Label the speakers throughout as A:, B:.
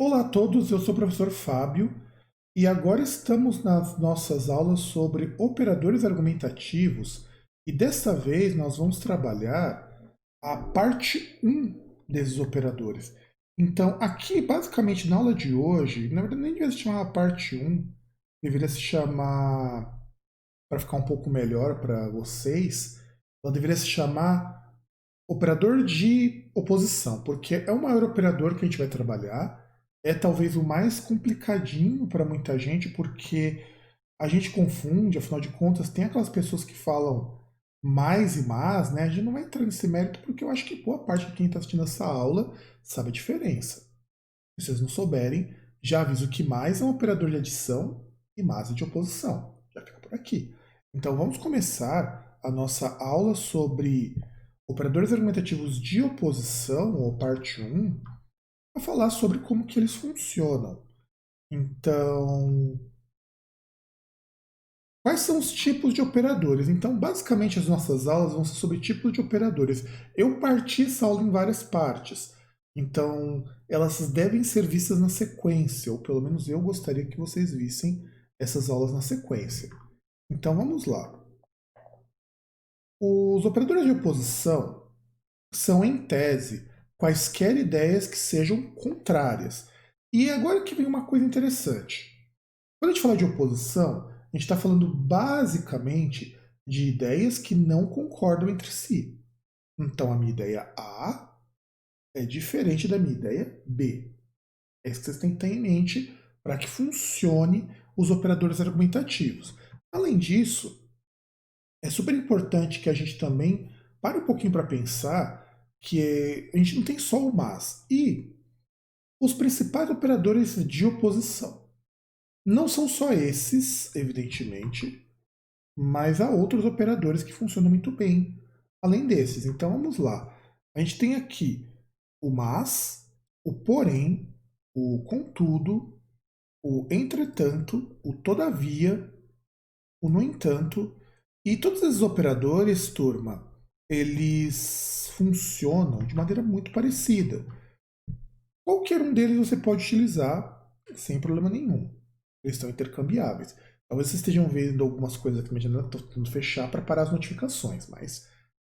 A: Olá a todos, eu sou o professor Fábio e agora estamos nas nossas aulas sobre operadores argumentativos e desta vez nós vamos trabalhar a parte um desses operadores. Então, aqui, basicamente, na aula de hoje, na verdade nem deveria se chamar a parte um, deveria se chamar, para ficar um pouco melhor para vocês, ela deveria se chamar operador de oposição, porque é o maior operador que a gente vai trabalhar, é talvez o mais complicadinho para muita gente, porque a gente confunde, afinal de contas, tem aquelas pessoas que falam mais e mais, né? A gente não vai entrar nesse mérito porque eu acho que boa parte de quem está assistindo essa aula sabe a diferença. Se vocês não souberem, já aviso que mais é um operador de adição e mais é de oposição. Já fica por aqui. Então vamos começar a nossa aula sobre operadores argumentativos de oposição, ou parte um, a falar sobre como que eles funcionam. Então, quais são os tipos de operadores? Então, basicamente, as nossas aulas vão ser sobre tipos de operadores. Eu parti essa aula em várias partes. Então, elas devem ser vistas na sequência, ou pelo menos eu gostaria que vocês vissem essas aulas na sequência. Então, vamos lá. Os operadores de oposição são, em tese, quaisquer ideias que sejam contrárias. E agora que vem uma coisa interessante. Quando a gente fala de oposição, a gente está falando basicamente de ideias que não concordam entre si. Então, a minha ideia A é diferente da minha ideia B. É isso que vocês têm que ter em mente para que funcione os operadores argumentativos. Além disso, é super importante que a gente também pare um pouquinho para pensar que a gente não tem só o mas. E os principais operadores de oposição não são só esses, evidentemente, mas há outros operadores que funcionam muito bem, além desses. Então vamos lá. A gente tem aqui o mas, o porém, o contudo, o entretanto, o todavia, o no entanto, e todos esses operadores, turma, eles funcionam de maneira muito parecida. Qualquer um deles você pode utilizar sem problema nenhum. Eles estão intercambiáveis. Talvez vocês estejam vendo algumas coisas aqui, mas eu estou tentando fechar para parar as notificações, mas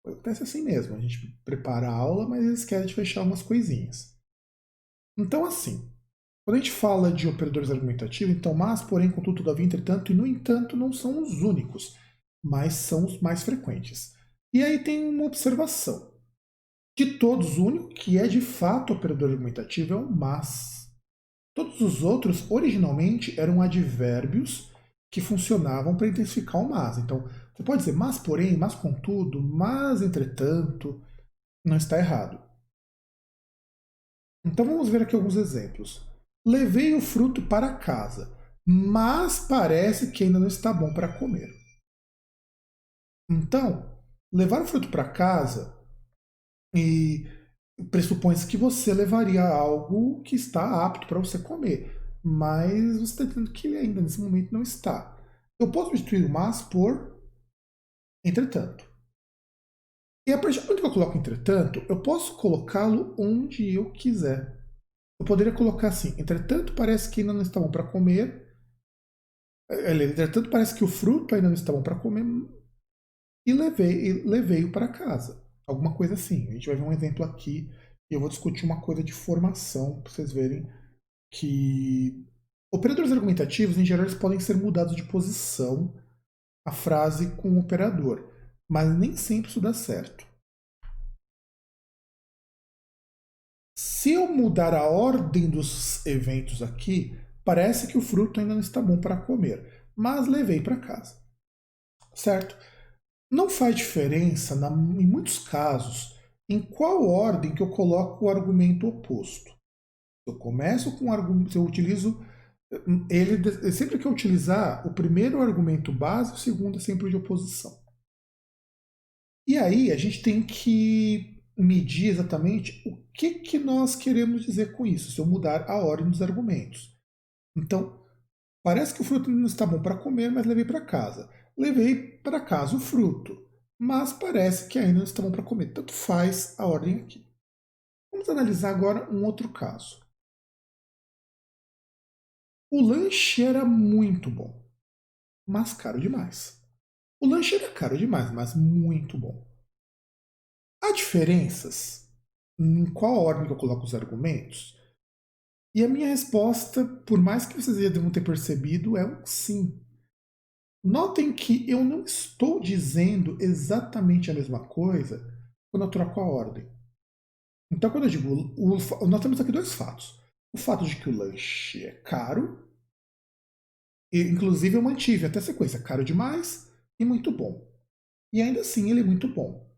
A: acontece assim mesmo. A gente prepara a aula, mas eles querem fechar umas coisinhas. Então, assim, quando a gente fala de operadores argumentativos, então, mas, porém, contudo, todavia, entretanto e no entanto não são os únicos, mas são os mais frequentes. E aí tem uma observação. De todos, o único que é de fato operador argumentativo é o mas. Todos os outros, originalmente, eram advérbios que funcionavam para intensificar o mas. Então, você pode dizer mas, porém, mas, contudo, mas, entretanto, não está errado. Então, vamos ver aqui alguns exemplos. Levei o fruto para casa, mas parece que ainda não está bom para comer. Então, levar o fruto para casa e pressupõe-se que você levaria algo que está apto para você comer, mas você está dizendo que ele ainda nesse momento não está. Eu posso substituir o mas por entretanto. E a partir do momento que eu coloco entretanto, eu posso colocá-lo onde eu quiser. Eu poderia colocar assim, entretanto parece que ainda não está bom para comer, entretanto parece que o fruto ainda não está bom para comer e levei-o para casa. Alguma coisa assim. A gente vai ver um exemplo aqui e eu vou discutir uma coisa de formação para vocês verem que operadores argumentativos, em geral, eles podem ser mudados de posição a frase com o operador, mas nem sempre isso dá certo. Se eu mudar a ordem dos eventos aqui, parece que o fruto ainda não está bom para comer, mas levei para casa. Certo? Não faz diferença, em muitos casos, em qual ordem que eu coloco o argumento oposto. Eu começo com o argumento, eu utilizo ele sempre que eu utilizar o primeiro argumento base, o segundo é sempre de oposição. E aí a gente tem que medir exatamente o que nós queremos dizer com isso, se eu mudar a ordem dos argumentos. Então, parece que o fruto não está bom para comer, mas levei para casa. Levei para casa o fruto, mas parece que ainda não está bom para comer. Tanto faz a ordem aqui. Vamos analisar agora um outro caso. O lanche era muito bom, mas caro demais. O lanche era caro demais, mas muito bom. Há diferenças em qual ordem que eu coloco os argumentos? E a minha resposta, por mais que vocês já devam ter percebido, é um sim. Notem que eu não estou dizendo exatamente a mesma coisa quando eu troco a ordem. Então, quando eu digo, nós temos aqui dois fatos. O fato de que o lanche é caro, e inclusive eu mantive até a sequência, caro demais e muito bom. E ainda assim ele é muito bom.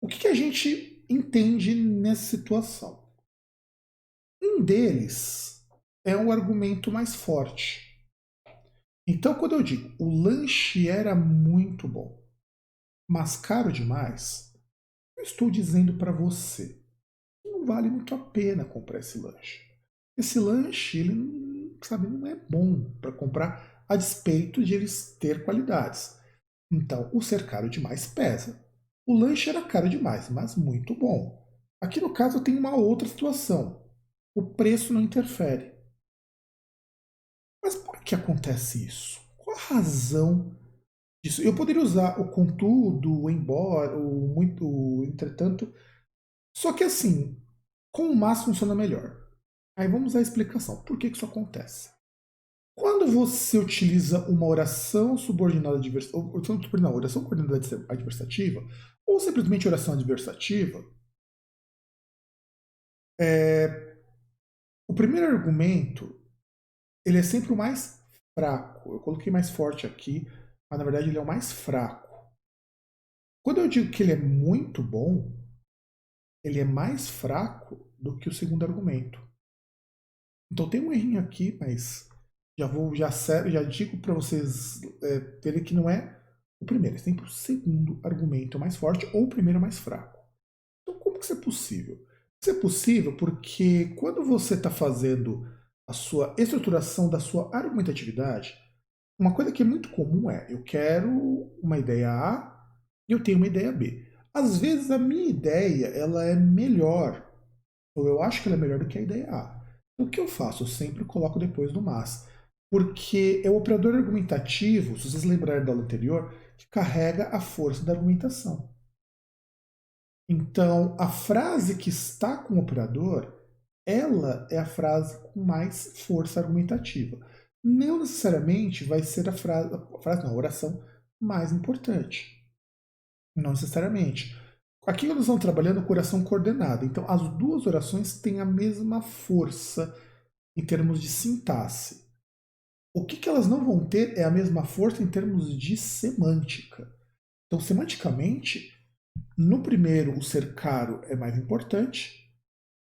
A: O que a gente entende nessa situação? Um deles é um argumento mais forte. Então, quando eu digo o lanche era muito bom, mas caro demais, eu estou dizendo para você que não vale muito a pena comprar esse lanche. Esse lanche, ele sabe, não é bom para comprar a despeito de eles ter qualidades. Então, o ser caro demais pesa. O lanche era caro demais, mas muito bom. Aqui no caso tem uma outra situação. O preço não interfere. Mas por que acontece isso? Qual a razão disso? Eu poderia usar o contudo, o embora, o muito, o entretanto, só que assim, com o mas funciona melhor. Aí vamos à explicação. Por que isso acontece? Quando você utiliza uma oração subordinada oração coordenada adversativa, ou simplesmente oração adversativa, o primeiro argumento ele é sempre o mais fraco. Eu coloquei mais forte aqui, mas na verdade ele é o mais fraco. Quando eu digo que ele é muito bom, ele é mais fraco do que o segundo argumento. Então tem um errinho aqui, mas já digo para vocês verem que não é o primeiro, é sempre o segundo argumento mais forte ou o primeiro mais fraco. Então como que isso é possível? Isso é possível porque quando você está fazendo a sua estruturação da sua argumentatividade, uma coisa que é muito comum é eu quero uma ideia A e eu tenho uma ideia B. Às vezes a minha ideia ela é melhor, ou eu acho que ela é melhor do que a ideia A. Então, o que eu faço? Eu sempre coloco depois do mas. Porque é o operador argumentativo, se vocês lembrarem da aula anterior, que carrega a força da argumentação. Então, a frase que está com o operador, ela é a frase com mais força argumentativa. Não necessariamente vai ser a oração mais importante. Não necessariamente. Aqui nós estamos trabalhando com oração coordenada. Então, as duas orações têm a mesma força em termos de sintaxe. O que elas não vão ter é a mesma força em termos de semântica. Então, semanticamente, no primeiro, o ser caro é mais importante,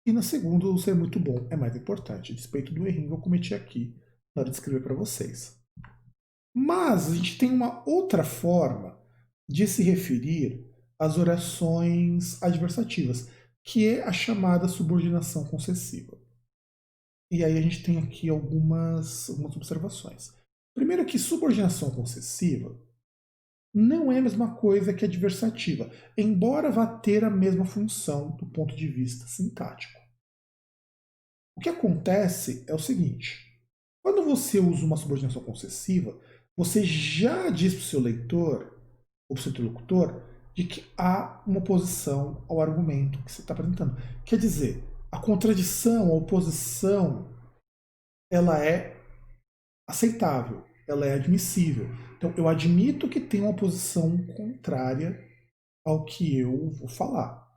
A: e no segundo, o ser muito bom é mais importante, a despeito do errinho que eu cometi aqui na hora de escrever para vocês. Mas a gente tem uma outra forma de se referir às orações adversativas, que é a chamada subordinação concessiva. E aí a gente tem aqui algumas observações. Primeiro que subordinação concessiva não é a mesma coisa que adversativa, embora vá ter a mesma função do ponto de vista sintático. O que acontece é o seguinte: quando você usa uma subordinação concessiva, você já diz para o seu leitor, ou para o seu interlocutor, de que há uma oposição ao argumento que você está apresentando. Quer dizer, a contradição, a oposição, ela é aceitável, ela é admissível. Então, eu admito que tem uma posição contrária ao que eu vou falar.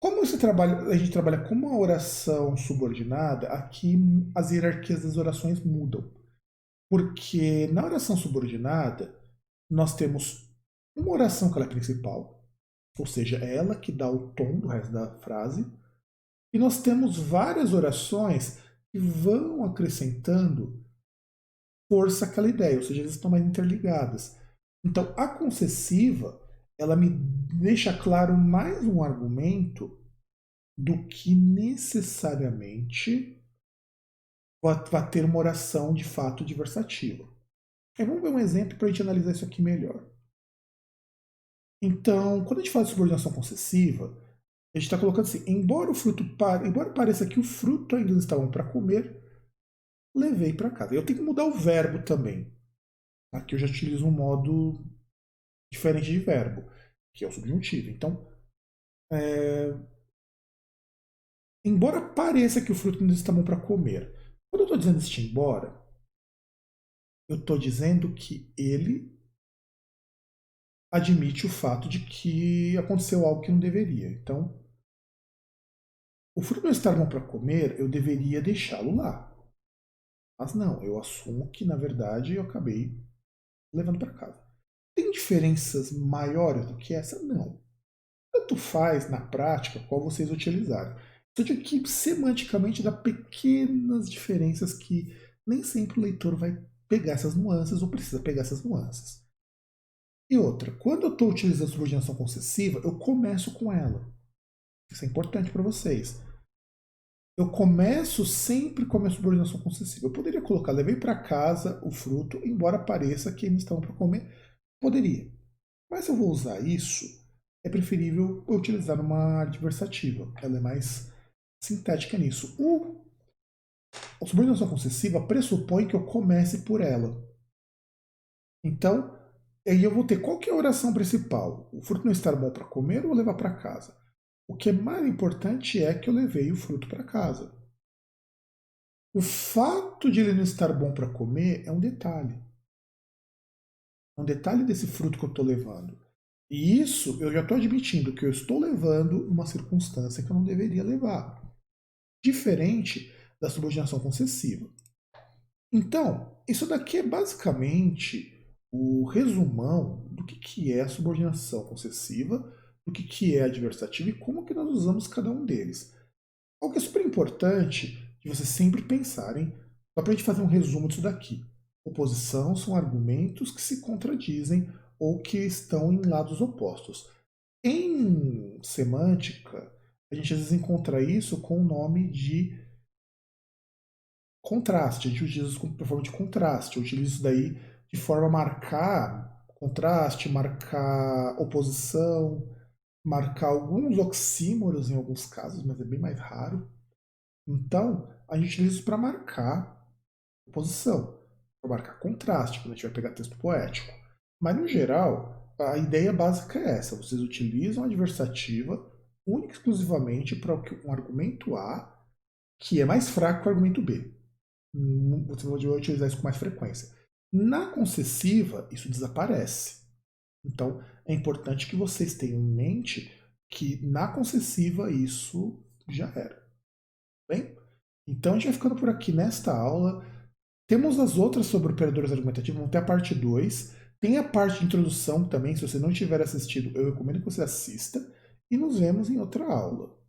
A: Como a gente trabalha com uma oração subordinada, aqui as hierarquias das orações mudam. Porque na oração subordinada, nós temos uma oração que ela é principal, ou seja, é ela que dá o tom do resto da frase, e nós temos várias orações que vão acrescentando força àquela ideia, ou seja, elas estão mais interligadas. Então, a concessiva, ela me deixa claro mais um argumento do que necessariamente vai ter uma oração de fato diversativa. Aí vamos ver um exemplo para a gente analisar isso aqui melhor. Então, quando a gente fala de subordinação concessiva, a gente está colocando assim, embora pareça que o fruto ainda não está bom para comer, levei para casa. Eu tenho que mudar o verbo também. Aqui eu já utilizo um modo diferente de verbo, que é o subjuntivo. Então, embora pareça que o fruto ainda está bom para comer, quando eu estou dizendo este embora, eu estou dizendo que ele admite o fato de que aconteceu algo que não deveria. Então, o fruto não estar bom para comer, eu deveria deixá-lo lá. Mas não, eu assumo que, na verdade, eu acabei levando para casa. Tem diferenças maiores do que essa? Não. Tanto faz, na prática, qual vocês utilizarem. Só que semanticamente dá pequenas diferenças que nem sempre o leitor vai pegar essas nuances ou precisa pegar essas nuances. E outra, quando eu estou utilizando subordinação concessiva, eu começo com ela. Isso é importante para vocês. Eu começo sempre com a minha subordinação concessiva. Eu poderia colocar, levei para casa o fruto, embora pareça que eles estão para comer. Poderia. Mas se eu vou usar isso, é preferível eu utilizar uma adversativa. Ela é mais sintética nisso. A subordinação concessiva pressupõe que eu comece por ela. Então, aí eu vou ter qual que é a oração principal? O fruto não estar bom para comer ou levar para casa? O que é mais importante é que eu levei o fruto para casa. O fato de ele não estar bom para comer é um detalhe. É um detalhe desse fruto que eu estou levando. E isso eu já estou admitindo que eu estou levando uma circunstância que eu não deveria levar. Diferente da subordinação concessiva. Então, isso daqui é basicamente o resumão do que é a subordinação concessiva, do que é a adversativa e como que nós usamos cada um deles. Algo que é super importante de vocês sempre pensarem, só para a gente fazer um resumo disso daqui. Oposição são argumentos que se contradizem ou que estão em lados opostos. Em semântica, a gente às vezes encontra isso com o nome de contraste. A gente utiliza isso como forma de contraste. Eu utilizo isso daí de forma a marcar contraste, marcar oposição, marcar alguns oxímoros em alguns casos, mas é bem mais raro. Então, a gente utiliza isso para marcar oposição, para marcar contraste, quando a gente vai pegar texto poético. Mas, no geral, a ideia básica é essa. Vocês utilizam a adversativa única e exclusivamente para um argumento A que é mais fraco que o argumento B. Você vai utilizar isso com mais frequência. Na concessiva, isso desaparece. Então, é importante que vocês tenham em mente que na concessiva isso já era. Bem? Então, a gente vai ficando por aqui nesta aula. Temos as outras sobre operadores argumentativos, vamos ter a parte 2. Tem a parte de introdução também, se você não tiver assistido, eu recomendo que você assista. E nos vemos em outra aula.